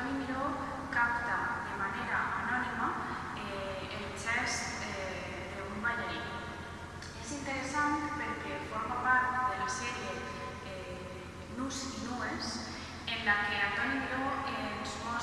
Antoni Miró capta de manera anònima el gest d'un ballarí. És interessant perquè forma part de la sèrie Nus i Nues, en la que Antoni Miró ens mostra